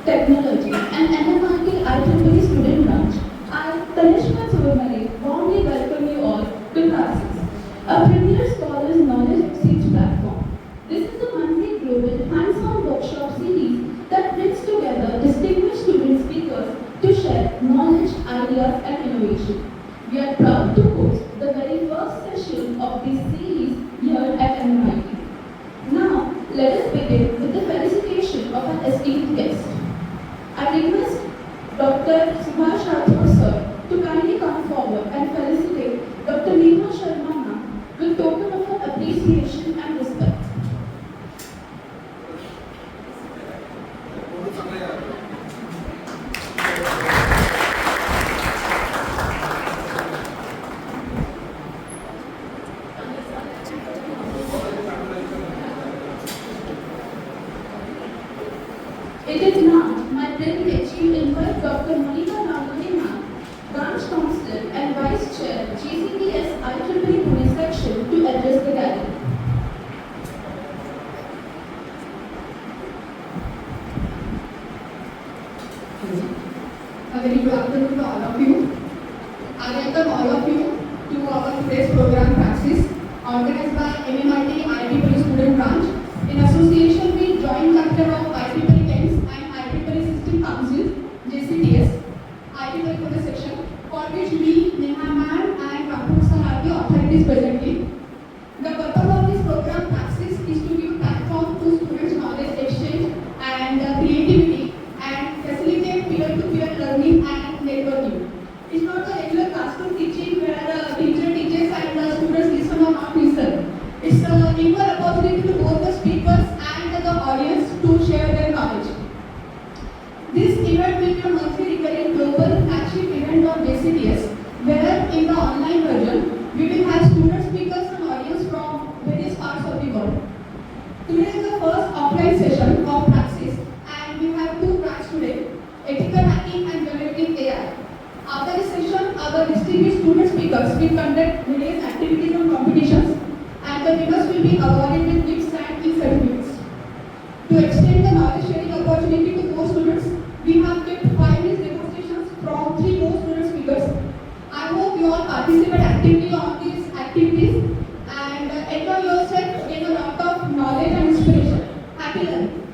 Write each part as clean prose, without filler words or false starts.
Technology, and MMIT IEEE Student Branch. I, Tanishma Surmale, warmly welcome you all to PRAXIS, a premier scholars knowledge exchange platform. This is a monthly global hands-on workshop series that brings together distinguished student speakers to share knowledge, ideas, and innovation. We are proud to host the very first session of this series here at MMIT. Now, let us begin with the felicitation of our esteemed guest. I request Dr. Subhash Rathod sir to kindly come forward and felicitate Dr. Neha Sharma with token of her appreciation and respect. It is now my privilege to invite Dr. Monika, Branch Counsellor and Vice Chair, JCTS IEEE Pune section, to address the gathering. A very good afternoon to all of you. I welcome all of you to our today's program PRAXIS, organized by MMIT IEEE Student Branch in association with Joint Chapter of IEEE TEMS and IEEE System Council, JCTS, IEEE Pune section, for which we, Neha ma'am and Rathod sir are the authorities presently. The purpose of this program PRAXIS is to give platform to students' knowledge exchange and creativity and facilitate peer-to-peer learning and networking. It's not a regular classroom teaching where the teacher teaches and the students listen or not listen. It's an equal opportunity to both the speakers and the audience to share their knowledge. This event will be a monthly recurring global flagship event of JCTS, where in the online version, we will have student speakers and audience from various parts of the world. Today is the first offline session of PRAXIS, and we have two tracks today, ethical hacking and generative AI. After this session, our distinguished student speakers will conduct various activities and competitions, and the winners will be awarded with gifts and e-certificates. To extend the knowledge sharing opportunity to more students, we have kept 5 minutes demonstrations from 3 more student speakers. I hope you all participate actively on these activities and enjoy yourself, gain a lot of knowledge and inspiration. Happy learning.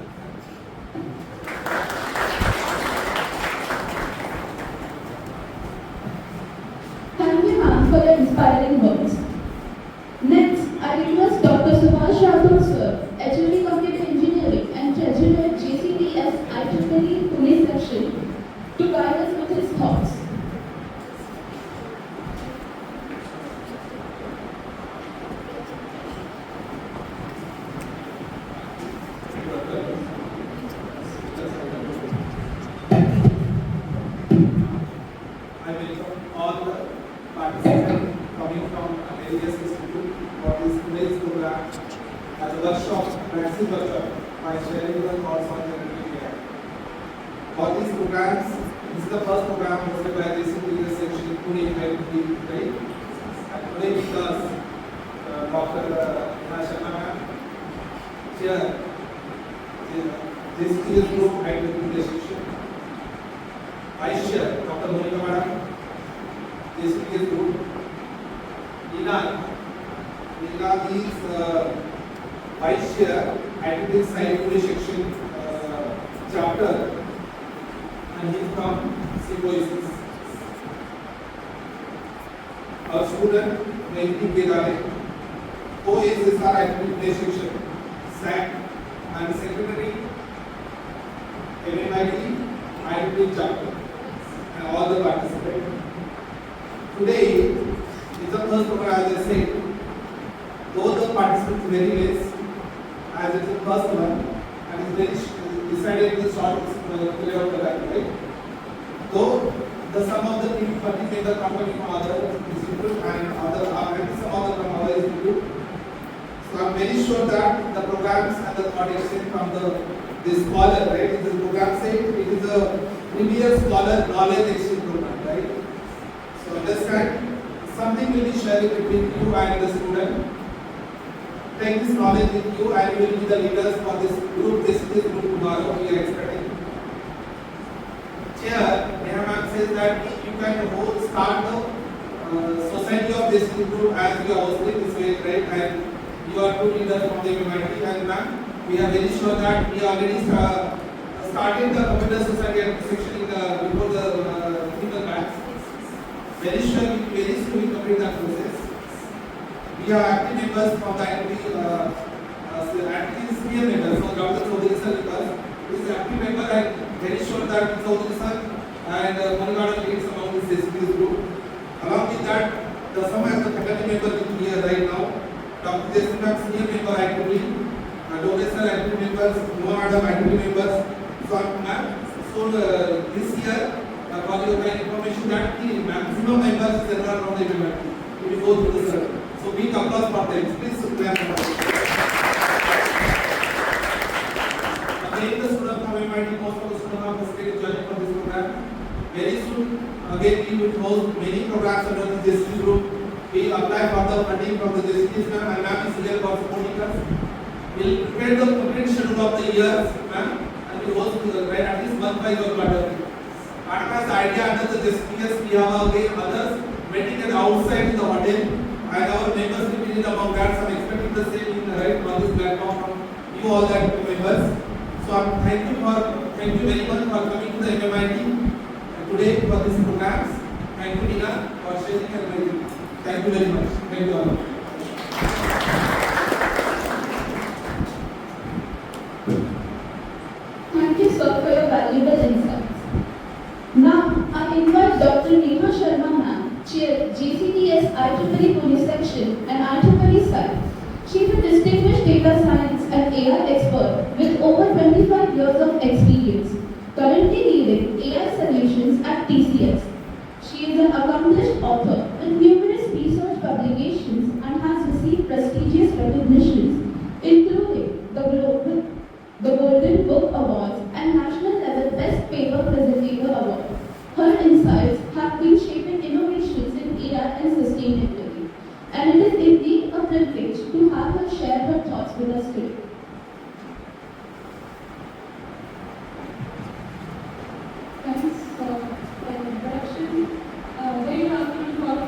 Thank you, ma'am, for your inspiring words. Next, I request Dr. Subhash Rathod sir, HOD Computer Engineering and Treasurer at JCTS IEEE Pune section, to guide us with his thoughts. I welcome all the participants coming from various institutes for this today's program as a workshop, PRAXIS workshop, by sharing the thoughts on generative AI. For these programs, this is the first program hosted by JCTS section in Pune, right? And today with us, Dr. Neha Sharma, Chair, JCTS Group IEEE section. Vice Chair, Dr. Monika Madam, JCTS Group. Neha is Vice Chair, IEEE Pune section chapter, and he is from Subhash. Our student, Maithilee Kedare, co-SSR IEEE section, SAC, and Secretary, MMIT IEEE chapter, and all the participants. Today is the first program, as I said, though the participants very less, as it is the first one, and it's very decided to short clear out the line, right? Though the sum of the team particular company from other institute and other some other from other institute. So I'm very sure that the programs and the thought exchange from this scholar, right? This program said it is a premier scholar knowledge exchange program, right? So understand, something will be shared between you and the student. Take this knowledge with you and you will be the leaders for this group. This group tomorrow we are expecting. chair, Neha ma'am says that you can start the society of this group as you are hosting this way, right? And you are two leaders from the MMIT, and ma'am, we are very sure that we already started the computer society section before the technical batch. Very sure, very soon we complete that process. We are active members from the active senior members. So Dr. Chaudhary sir is active member, and very sure that Chaudhary sir and Monika leads among this JCTS group. Along with that, some as the faculty member is here right now. Dr. Jason ma'am senior member actively, Dangore sir active members, Noah madam active members. So this year, for your kind information that the maximum members is around from the MMIT. We will go through the circle. So big applause for them. Please clap for them. Again, the students from MMIT, most of the students are participating joining for this program. Very soon, again we will host many programs under the JCT group. We will apply for the funding from the JCTS ma'am, and ma'am is here for supporting us. We will prepare the complete schedule of the years, ma'am, and we will host at least month by quarter. As idea under the JCTS, we have again others meeting at outside in the hotel, and our members will be in among that. So I'm expecting the same in right on this platform from you all that members. So thank you very much for coming to the MMIT today for this programs. Thank you, Neha, for sharing and Maithilee. Thank you very much. Thank you all. Thank you, sir, for your valuable insights. Now, I invite Dr. Neha Sharma ma'am, Chair JCTS IEEE Pune section and IEEE site. She is a distinguished data science and AI expert with over 25 years of experience, currently leading AI solutions at TCS. She is an accomplished author with numerous research publications and has received prestigious recognitions, including the Golden Book Awards and National Level Best Paper Presentator Award. Her insights have been shaping innovations in AI and sustainability, and it is indeed a privilege to have her share her thoughts with us today. Thanks for the introduction. Very welcome to all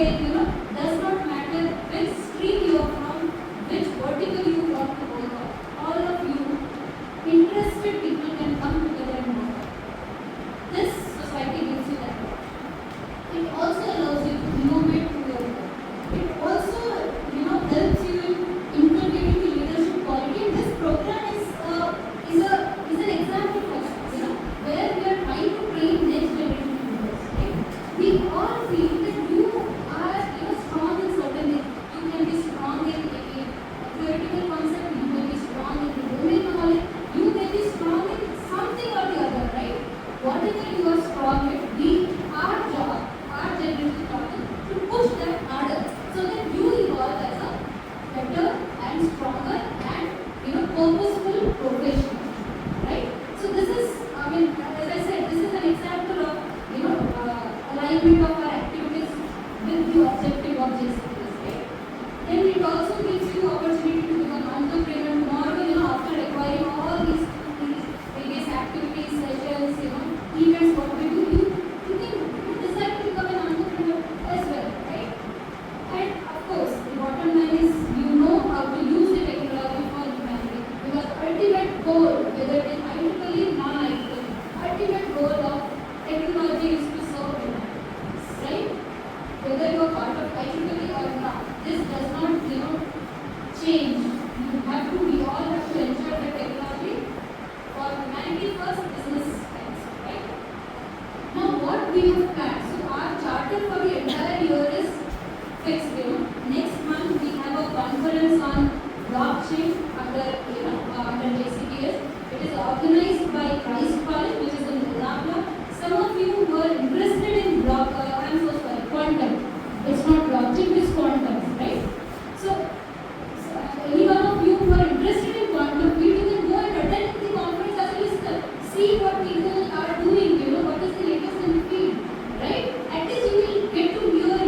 again, does not matter which stream you are from, which vertical you want to work on. All of you, interested people can come together and work on. This society gives you that. It also allows you to innovate through your work. It also, helps you in inculcating the leadership quality. And this program is an example for that, where we are trying to train next generation leaders. Right? We all feel that you are, strong in certain things. You can be strong in a theoretical concept. You may be strong in the domain knowledge. You may be strong in something or the other, right? Whatever you are strong in, our job, our generation job is to push that harder so that you evolve as a better and stronger and purposeful professional, right? So this is, as I said, this is an example of alignment of our activities with the objective of JCTS, right? Then it also gives you opportunity to become entrepreneur tomorrow, after acquiring all these various activities, sessions, events, what we do, you can decide to become an entrepreneur as well, right? And of course, the bottom line is you know how to use the technology for humanity, because ultimate goal, whether it is IEEE, non-IEEE, ultimate goal of technology is to serve humanity, right? Whether you are part of IEEE or not, this does not, change. We all have to ensure that technology for humanity first, business next, right? Now what we have planned, so our charter for the entire year is fixed. Next month we have a conference on blockchain under JCTS. It is organized by Christ College, which is in Lohgaon. Some of you who are interested in quantum. It's not blockchain, it's quantum, right? So any one of you who are interested in quantum field, you can go and attend the conference as a listener. See what people are doing, what is the latest in the field, right? At least you will get to hear,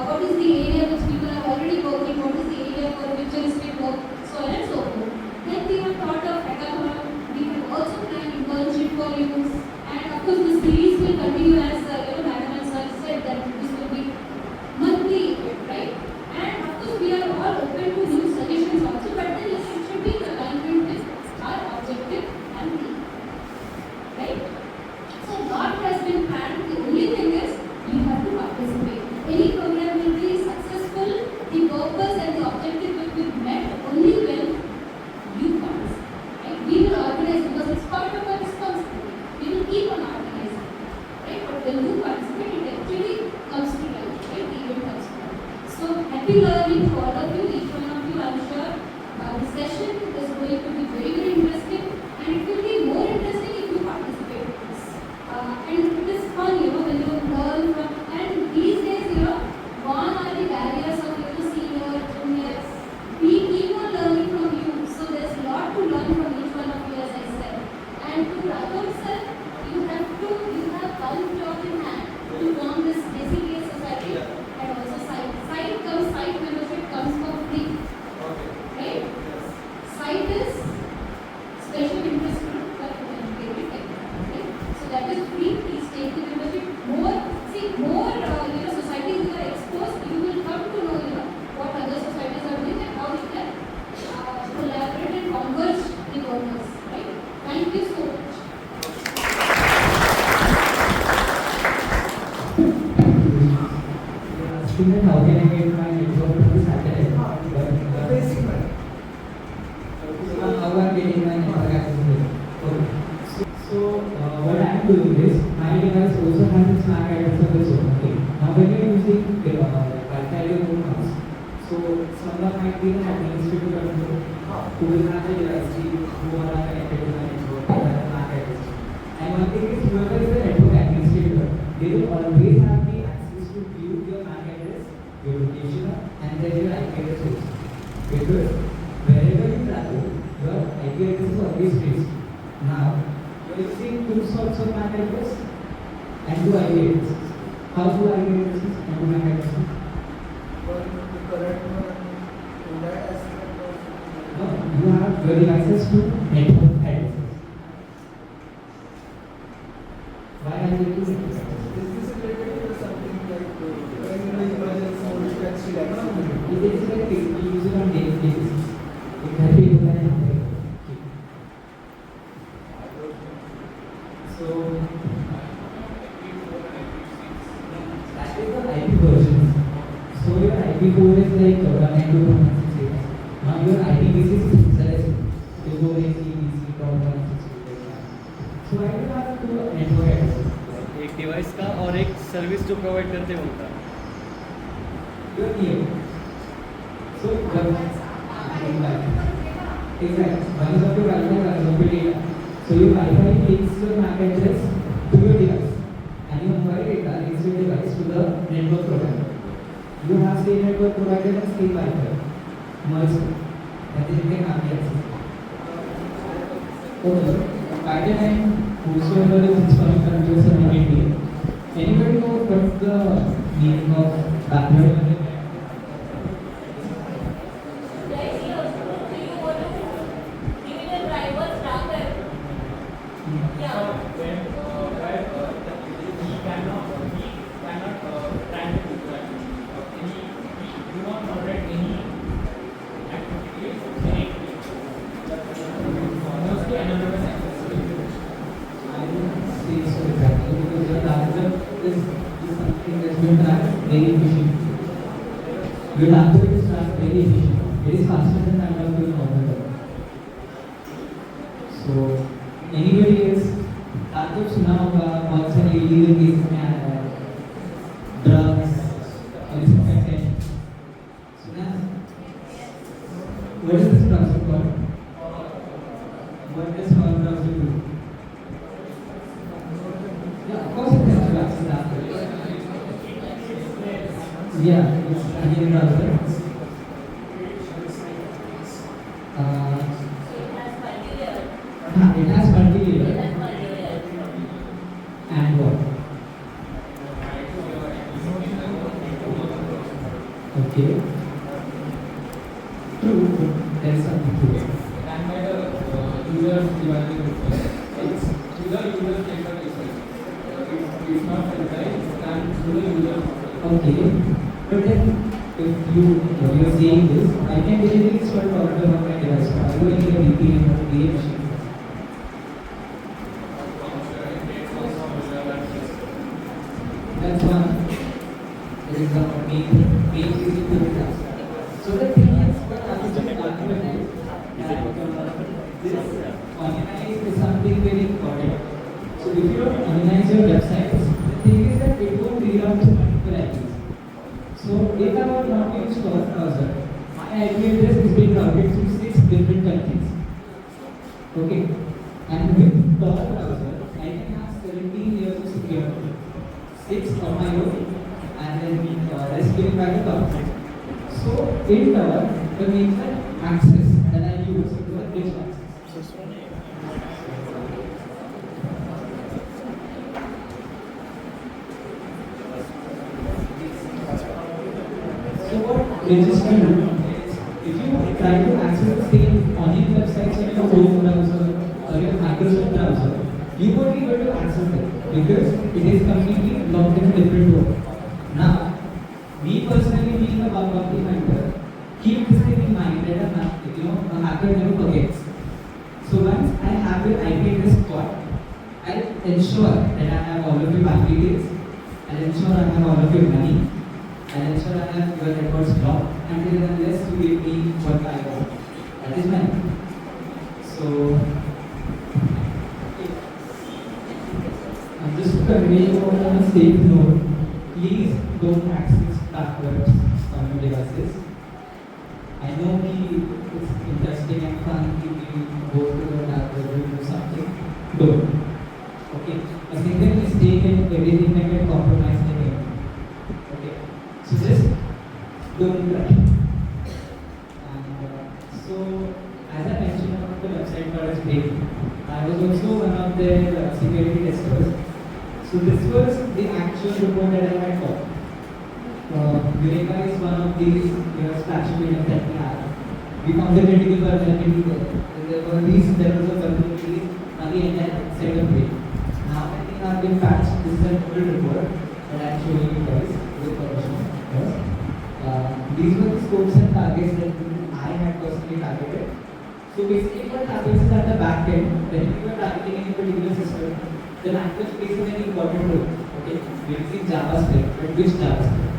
what is the area which people are already working, what is the area for which is work, so on and so forth. Then we have thought of hackathon. We have also planned internship for you, and of course the series will continue as Madam and Sir said that this will be monthly, right? And of course we are all open to new suggestions also, but then it should be in alignment with our objective and theme, right? So lot has been planned. The only thing is you have to participate. Any program will be successful, the purpose and the objective will be met only when you participate. Right? We will organize because it's part of our responsibility. We will keep on organizing, right? But when you participate, it actually comes to life, right? The event comes to life. So happy learning to all of you, each one of you. I'm sure the session is going to be very, very interesting, and it will be more interesting if you participate in this. And it is fun, when you learn from. And these days, gone are the barriers of senior, juniors. We keep on learning from you, so there's a lot to learn from each one of you, as I said. And to Rathod sir, you have one job in hand to form this JCTS society, and also site membership comes for free. Okay. Right? Yes. Site is special interest group for educated technology. Right? So that is free. Please take the membership. More societies you are exposed, you will come to know what other societies are doing and how you can collaborate and converge the workers. Right? Thank you so much. Student, how can I get my network to Saturday? Basic one. How I'm getting my network access? Okay. So what I'm doing is, my device also has its MAC address of its own. Okay. Now when you're using Wi-Fi your own house, so someone might be the administrative control who will have the device who are connected to the network, they have the MAC address. And one thing is, whoever is the network administrator, they will always have the access to view your MAC address, your location, and then your IP address also. Because wherever you travel, your IP address is always traced. Now, you are using two sorts of MAC address and two IP addresses. How do IP addresses and two MAC addresses? The correct one, that as No, you have your access to network addresses. Why are you doing network addresses? Is this related to something like that is the IP version. So your IP4 is like 192.168. Now your IPv6 is accessible. Dangore, EBC, so I will have two network addresses. एक device का और एक service जो provide करते हैं उनका. Your name. So exactly. One is of your Wi-Fi, one is of your data. So your Wi-Fi links your MAC address to your device, and your mobile data links your device to the network provider. You have same network provider and same Wi-Fi merged, and then you can have the access. Okay. By the time whosoever is installing computers in India, anybody know what's the meaning of backward? Very efficient. Your laptop is very efficient. It is faster than that of your computer. So anybody else, laptop सुना होगा बहुत सारे illegal cases में आया है, drugs, content. सुना? What is this browser called? What does our browser do? Yeah, of course it has to access laptop. Yeah, it's again browser. It has Multi-layer. And what? Okay. True. There is something to it. And by the user device, it's to the user interface. It's not centralized and to the user. Okay. But then, if you're saying this, I can basically install Torrent on my device. I will need a VPN or VPN machine. That's one. There is a main easy to do. So the thing is, what happens in document is that this organize is something very important. So if you don't organize your websites, the thing is that it won't reroute to multiple IPs. So if I were not to use Tor browser, my IP address is being routed to 6 different countries. Okay. And with Tor browser, I can have 17 layers of security. 6 on my own, and then rest given by the government. So in Tor, the major access that I use is the rich access. So what register do is, if you try to access the same onion websites on your Chrome browser or your Microsoft browser, you won't be able to access it because it is completely locked in a different world. Now, me personally being a bug bounty hunter, keep this thing in mind that a hacker never forgets. So once I have your IP address caught, I'll ensure that I have all of your bank details, I'll ensure I have all of your money, I'll ensure I have your records locked until and unless you give me what I want. That is mine. So, I'm just conveying on a safe note, please don't access backwards on your devices. I know it's interesting and fun if you go to the dark web and do something. Don't. Okay? A single mistake and everything can get compromised again. Okay? So just don't try. And so, as I mentioned about the website for its break, I was also one of their security testers. So this was the actual report that I had got. Monika is one of these Flagship units that we have. We found the critical vulnerability there. There were these levels of vulnerabilities on the entire set of data. Now I think I've been patched. This is a full report that I'm showing you guys with permission. Yes. These were the scopes and targets that I had personally targeted. So basically what happens is at the back end, when you are targeting any particular system, the language plays a very important role. Okay, we're using JavaScript, but which JavaScript?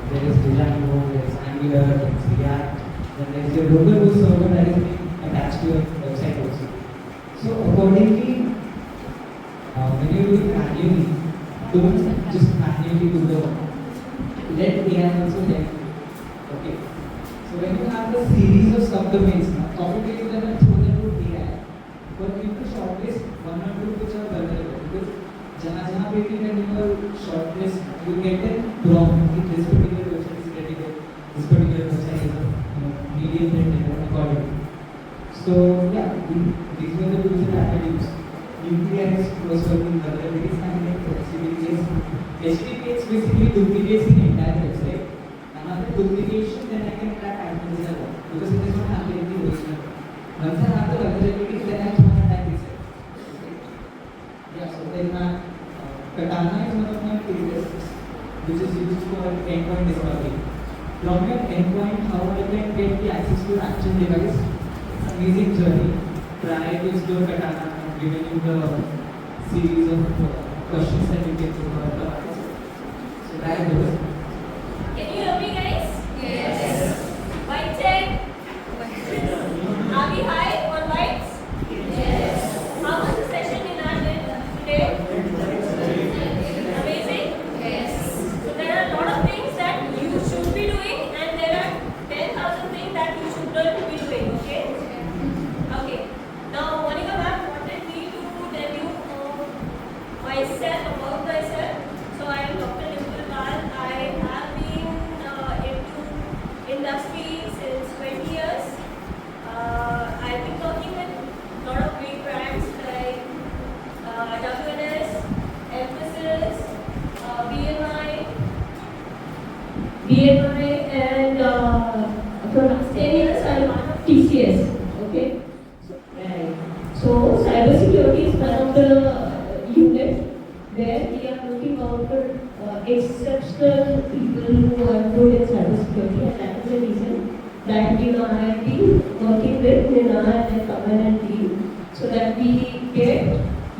There is Django, there is Angular, there is React, then there is a local host server that is being attached to your website also. So accordingly, when you do it manually, don't just manually do the, let AI also help you. Okay. So when you have a series of subdomains, copy paste them and throw them to AI. For you to shortlist one or two which are vulnerable, because jahan pe when you shortlist, you get it wrong. This particular website is critical. This particular website is medium threat accordingly. So yeah, these were the tools that I had used. UPIs, cross-working vulnerability scanning, flexibilities. HTTPS basically duplicates the entire website. Another duplication, then I can track items as well. Because it is not happening in the original. Once I have the vulnerabilities, then I can attack itself. Yeah, so then Katana is one of my favorites, which is used for endpoint discovery. From your endpoint, how I can get the access to actual device? It's an amazing journey. Try to explore Katana and given you the series of questions that you can do about the artist. So try those. Can you hear me, guys? Yes. Mic check. Are we high on mics? Yes. How was the session in our today? Amazing? Yes. So there are a lot of things that you should be doing and there are 10,000 things that you should not be doing, okay? Okay. Now, Monika ma'am wanted me to tell you about myself. So I am Dr. Dimple. I have been into industry since 20 years. I've been working with a lot of big brands like WNS, Emphasis, BMI, and for last 10 years I'm part of TCS. Okay. So cybersecurity is one of the units where we are looking out for exceptional people who are good in cybersecurity, and that is the reason that I have been working with Neha and Kamal and team so that we get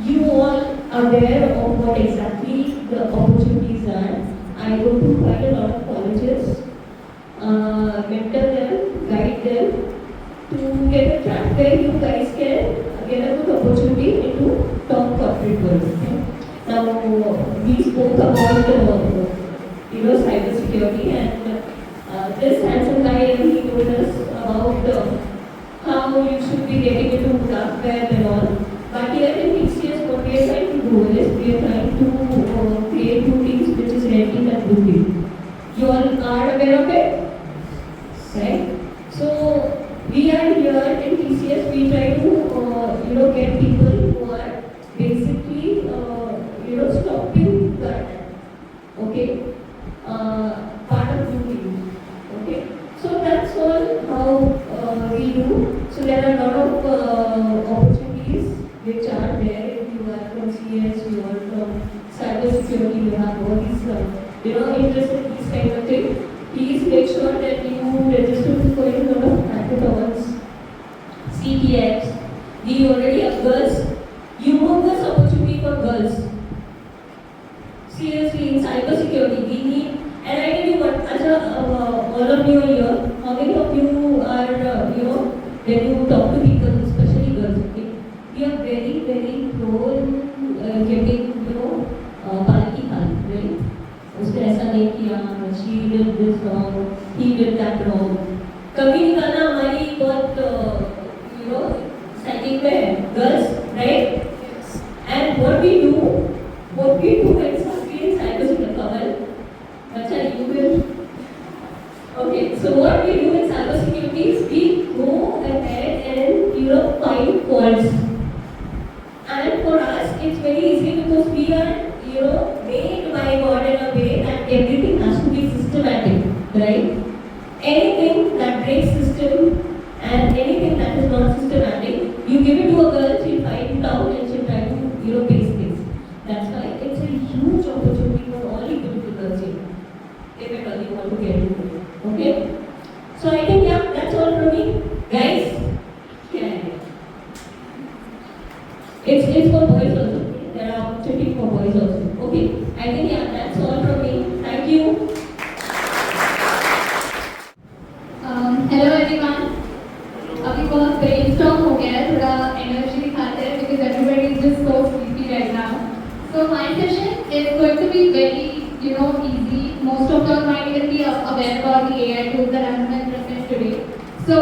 you all aware of what exactly the opportunities are. I go to quite a lot of colleges, mentor them, guide them to get a track where you guys can get a good opportunity into top corporate world. Okay? Now, we spoke about cyber security, and this handsome guy he told us about how you should be getting into dark web and all. But here in TCS, what we are trying to do is we are trying to create two teams, which is red team and blue team. You all are aware of it, right? So we are here in TCS. We try to get people who are basically stopping that. Okay, part of blue team. Okay, so that's all how we do. So there are a lot of opportunities which are there. If you are from CS, you are from cyber security, you have all these interested in these kind of things. Please make sure that you register for a lot of hackathons, CTX. We already have girls. Humongous opportunity for girls. Seriously, in cyber security, we need. And I tell you what, all of you are here. How many of you are, when you talk to people, especially girls, okay? We are very, very pro in getting, palki khali, right? उसने ऐसा नहीं किया, she did this wrong, he did that wrong. कभी निकालना हमारी बहुत psychic में है, girls, right? And what we do exactly in cybersecurity, Kamal, you will. Okay, so what we do in cybersecurity is we go ahead and find faults. And for us, it's very easy because we are made by God in a way that everything has to be systematic, right? Anything that breaks system and anything that is not systematic, you give it to a girl, she'll find it out and she'll try to base things. That's why it's a huge opportunity for all equal girls here, if at all you want to get into it. Okay? So I think that's all from me. Guys, it's for boys also. There are opportunities for boys also. Okay? I think you all might even be aware about the AI tools that I'm going to present today. So,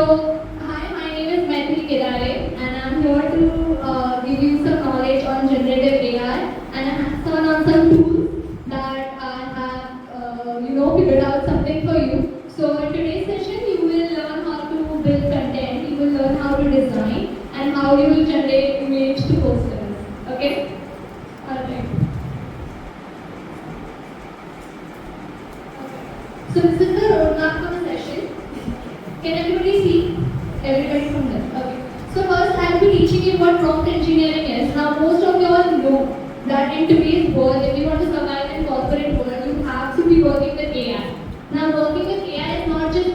hi, my name is Maithilee Kedare, and I'm here to give you some knowledge on generative AI and a hands-on on some tools that I have, figured out something for you. So, in today's session, you will learn how to build content, you will learn how to design, and how you will generate image to posters. Okay? Alright. So this is the roadmap for the session. Can everybody see? Everybody from there. Okay. So first I will be teaching you what prompt engineering is. Now most of you all know that in today's world, if you want to survive in corporate world, you have to be working with AI. Now working with AI is not just,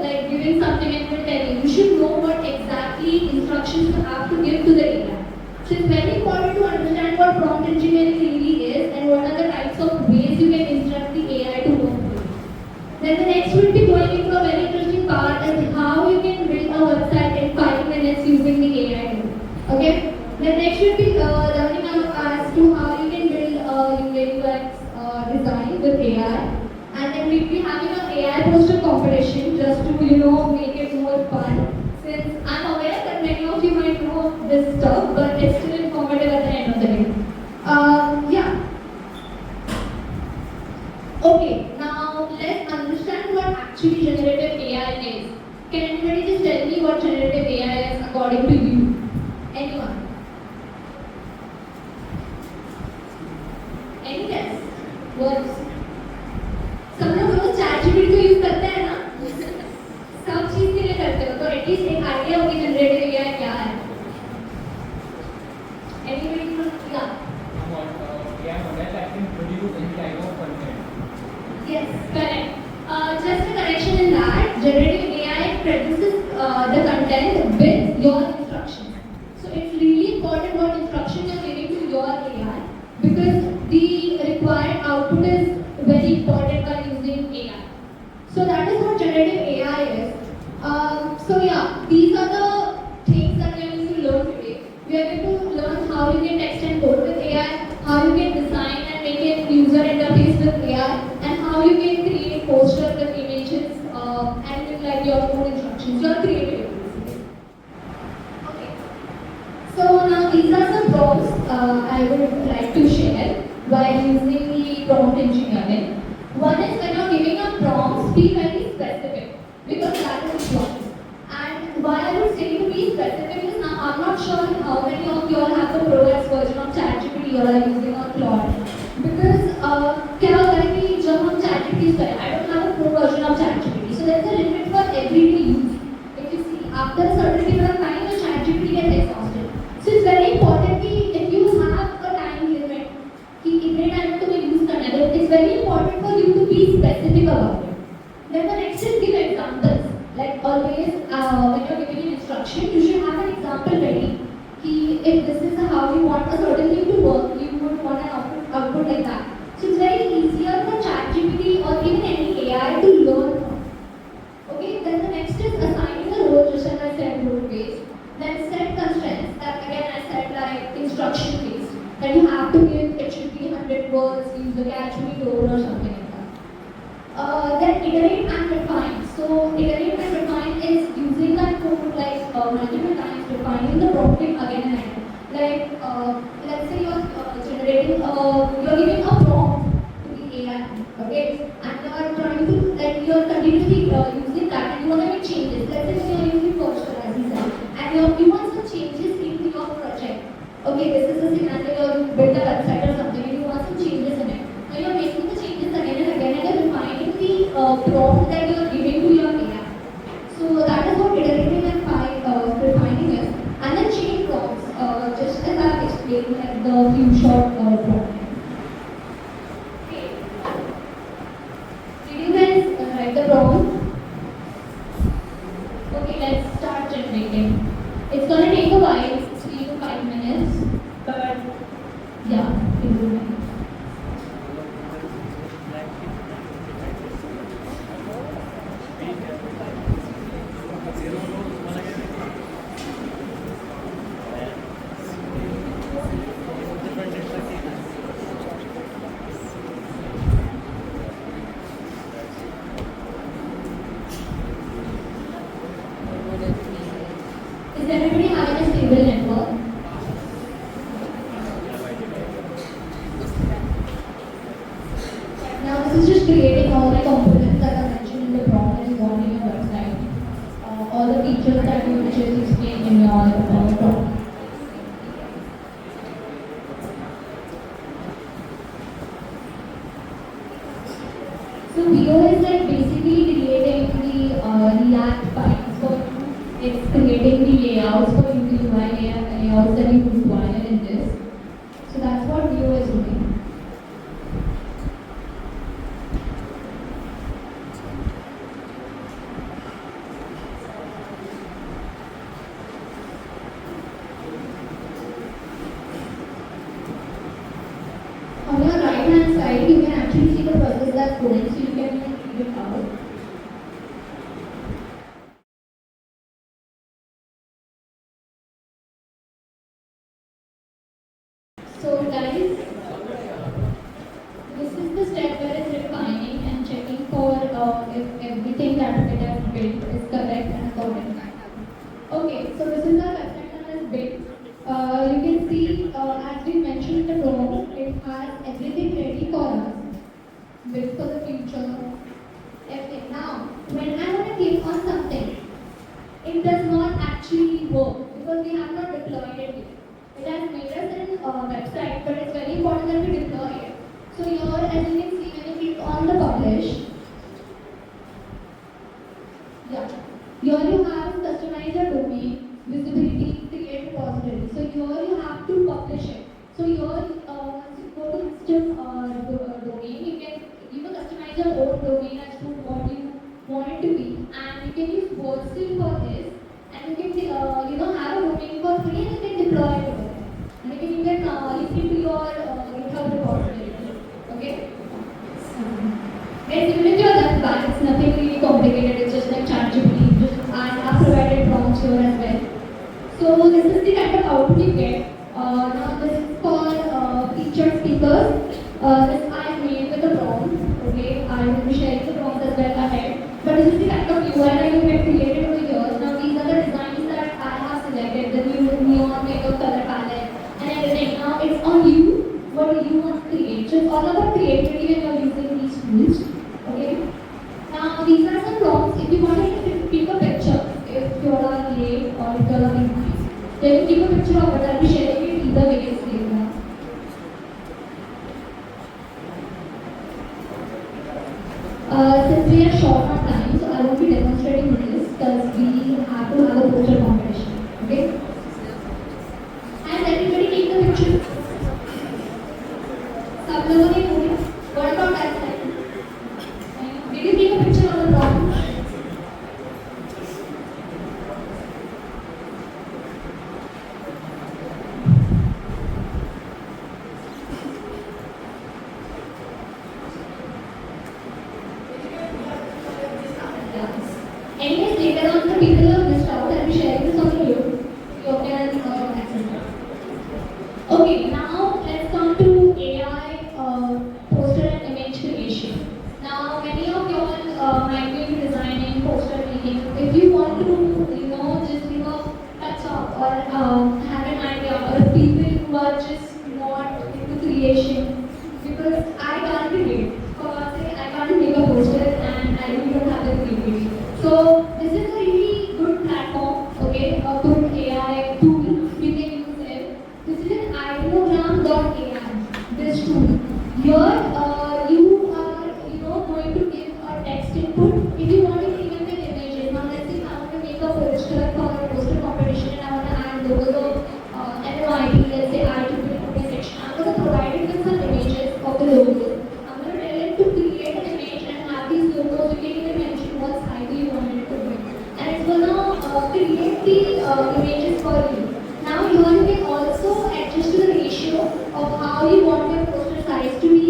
like giving something and it will tell you. You should know what exactly instructions you have to give to the AI. So it's very important to understand what prompt engineering really is and what are the types of ways you can instruct the AI to work with you. Then the next will be going into a very interesting part is how you can build a website in 5 minutes using the AI tool. Okay? Then next will be learning as to how you can build a UX design with AI. And then we'll be having an AI poster competition just to make it more fun. Since I'm aware that many of you might know this stuff, but it's still informative at the end of the day. Yeah. Okay, now let's understand what actually generative AI is. Can anybody just tell me what generative AI is according to you? Anyone? Any guess? Words? सब लोग रोज ChatGPT को use करते हैं ना? सब चीज के लिए करते हो तो एटलीस्ट एक आइडिया होगी जनरेटिव एआई क्या है? Anybody know? Yeah. AI model that can produce any type of content. Yes, correct. Just a correction in that, generative AI produces the content with your instructions. So it's really important what instruction you're giving to your AI because the required output is very important while using AI. So that is what generative AI is. These are the things that we are going to learn today. We are going to learn how you can text and code with AI, how you can design and make a user interface with AI, and how you can create posters with images and with like your own instructions, your creativity. Okay. So now these are some prompts I would like to share while using the prompt engineering. One is when you're giving a prompt, be very specific because that is important. And why I would say to be specific is now I'm not sure how many of you all have the Pro X version of ChatGPT or are using a Claude. Because क्या होता है कि जब हम ChatGPT use करें, I don't have a Pro version of ChatGPT, so there's a limit for everyday use. If you see, after a certain period of time, the ChatGPT gets exhausted. So it's very important कि if you have a time limit, कि इतने time में तुम्हें use करना है, it's very important for you to be specific about it. Then the next is give examples. Like always, when you're giving an instruction, you should have an example ready. If this is how you want a certain thing to work, you would want an output like that. So it's very easier for ChatGPT or even any AI to learn from. Okay, then the next is assigning a role, just as I said, role based. Then set constraints. That again I said like instruction based. That you have to give, it should be 100 words, use the catch me role or something like that. Then iterate and refine. So iterate and refine is using that code like multiple times, refining the prompting again and again. Like let's say you're generating, you're giving a prompt to the AI, okay, and you're trying to like you're continuously using that and you want to make changes. Let's say when you're using Cursor as he said, and you want some changes into your project. Okay, this is a scenario you build a website or something and you want some changes in it. Now you're making the changes again and again and you're refining the prompt that you're giving to your AI. So that is what iterating and refining is. And then chain prompts, just as I've explained at the few short prompt. Okay. Did you guys write the prompt? Okay, let's start generating. It's going to take a while, 3 to 5 minutes, but yeah, it will make. everybody having a stable network? Now this is just creating all the components that are mentioned in the prompt and involved in your website. All the features that you just explained in your prompt. So VO is like basically creating the React files for you. It's creating the layouts for you, the UI layouts that you require in this. So that's what VO is doing. On your right hand side, you can actually see the process that's going, so you can read it out. So guys, this is the step where it's refining and checking for if everything that it has built is correct and according. Okay, so this is our website that is built. You can see, as we mentioned in the prompt, it has everything ready for us, built for the future, everything. Now, when I want to click on something, it does not actually work because we have not deployed it yet. It has made us an website, but it's very important that we deploy it. So here, as you can see, when you click on the publish, here you have customize your domain, visibility, create repository. So here you have to publish it. So here, once you go to custom domain, you can customize your own domain as to what you want it to be, and you can use WordStream for this, and you can have a domain for free, and you can deploy it over there, and you can even link it to your GitHub repository. Okay. Guys, even if you're that bad, it's nothing really complicated. It's just like ChatGPT, and I've provided prompts here as well. So this is the kind of output you get. Now this is for featured speakers. This I made with the prompt. Okay, I will be sharing the prompt as well ahead. But this is the kind of UI that you get created over here. Now these are the designs that I have selected, the new neon kind of color palette and everything. Now it's on you. What do you want to create? So it's all about creativity when you're using these tools. Okay. Now these are some prompts. If you want to pick a picture, if you're late or if you're busy, then you take a picture of it. I'll be sharing it either way. It's later. Since we are short on time, so I won't be demonstrating this because we have to have a poster competition. Okay? And everybody take the picture. Some लोगों ने बोला, what about that side? Did you take a picture of the prompt? Anyways, later on the people who have missed out, I'll be sharing this on the YouTube. You can access it. Okay, now let's come to AI poster and image creation. Now, many of you all might be designing, poster making. If you want to, just touch up or have an idea, or people who are just not into creation, because I can't create. For say, I can't make a poster and I don't have the creativity. So this is a really good platform, okay, a good AI tool. You can use it. This is an ideogram.ai, this tool. Here you are going to give a text input. If you want to even make images, now let's say I want to make a poster for a poster competition and I want to add logos of MMIT, let's say IEEE section. I'm going to provide it with some images of the logos. I'm going to tell it to create an image and have these logos. You can even mention what size you want it to be. And it's going to create the images for you. Now here you can also adjust the ratio of how you want your poster size to be.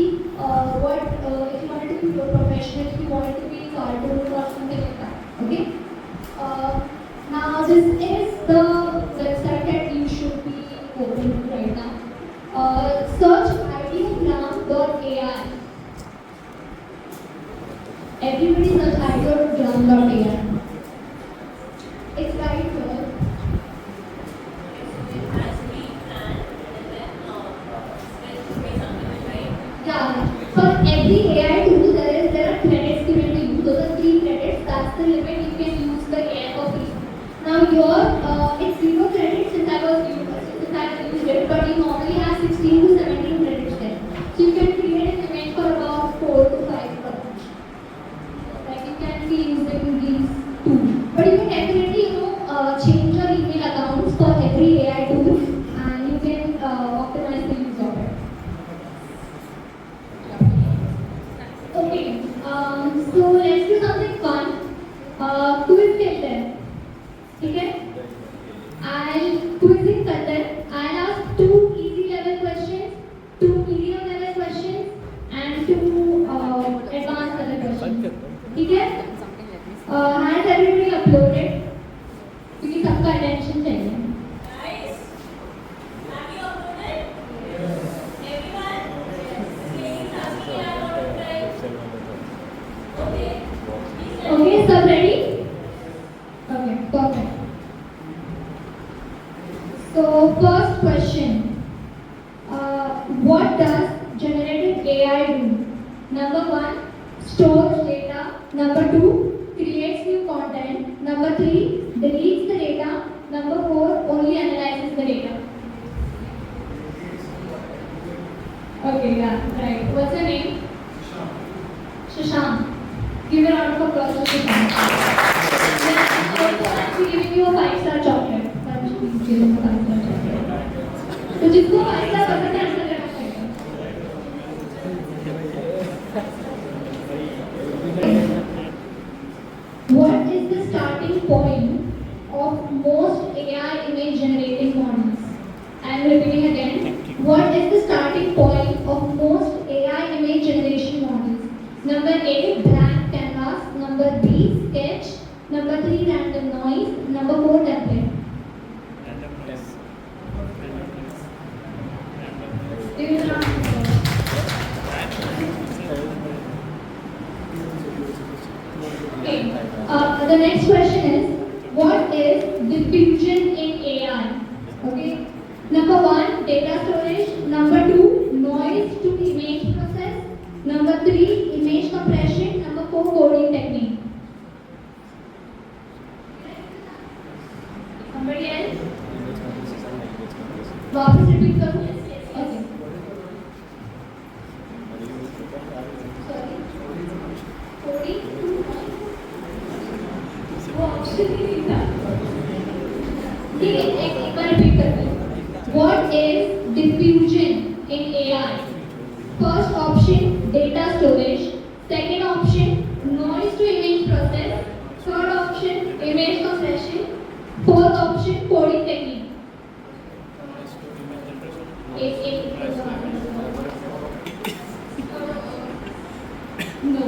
If you want it to be professional, if you want it to be cartoon or something like that. Okay. Now this is the website that you should be opening right now. Search ideogram.ai. Everybody search ideogram.ai. It's right here. the limit, you can use the AI for free. Now here, it's 0 credit since I used it, but you normally have 16 to 17 credits there. So you can create an image for about 4 to 5 products. Like you can be using these tools. But you can definitely, change your email accounts for every AI tool, and you can optimize the use of it. Okay, so let's do something fun. Quiz filter. Okay? I'll quizzing content. I'll ask 2 easy level questions, 2 medium level questions, and 2 advanced level questions. Okay? Has everybody uploaded? क्योंकि सबका attention चाहिए. Guys, have you uploaded? Yes. Everyone? Yes. Please ask me about it. Okay. Okay, sub ready? Okay, perfect. So first question. What does generative AI do? Number 1, stores data. Number 2, creates new content. Number 3, deletes the data. Number 4, only analyzes the data. Okay, yeah, right. What's your name? Shashank. Give a round of applause to Shashank. I'm giving you a 5-star chocolate. Please give him a 5-star chocolate. So जिसको 5-star पसंद है ऐसा करना चाहिए. What is the starting point of most AI image generating models? I am repeating again. What is the starting point of most AI image generation models? Number A, blank canvas. Number B, sketch. Number 3, random noise. Number 4, template. Do you know? Okay. The next question is, what is diffusion in AI? Okay. Number 1, data storage. Number 2, noise to image process. Number 3, image compression. Number 4, coding technique. Somebody else? वापस repeat करूँ? Okay. Sorry. Coding? वो option ही नहीं था. ठीक है, एक बार repeat करते हैं. What is diffusion in AI? First option, data storage. Second option, noise to image process. Third option, image compression. Fourth option, coding technique. No. No.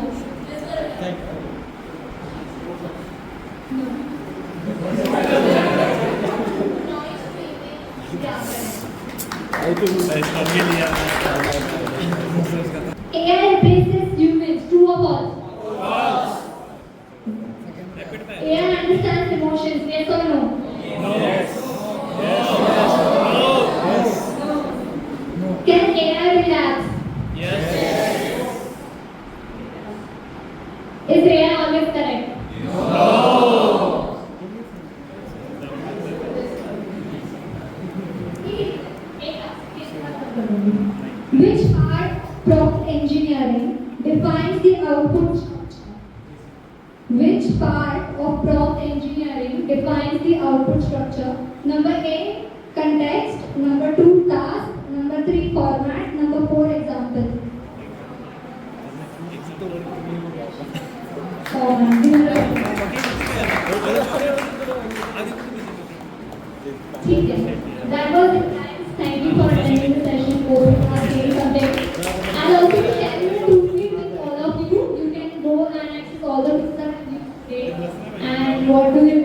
AI replaces humans, true or false? False. AI understands emotions, yes or no? Yes. Can AI relax? Yes. Is AI always correct? Which part of prompt engineering defines the output structure? Which part of prompt engineering defines the output structure? Number A, context. Number 2, task. Number 3, format. Number 4, example. ठीक है. That was it, guys. Thank you for attending the session. Hope you are getting something. I'll also be sharing a toolkit with all of you. You can go and access all the things that we did and what do you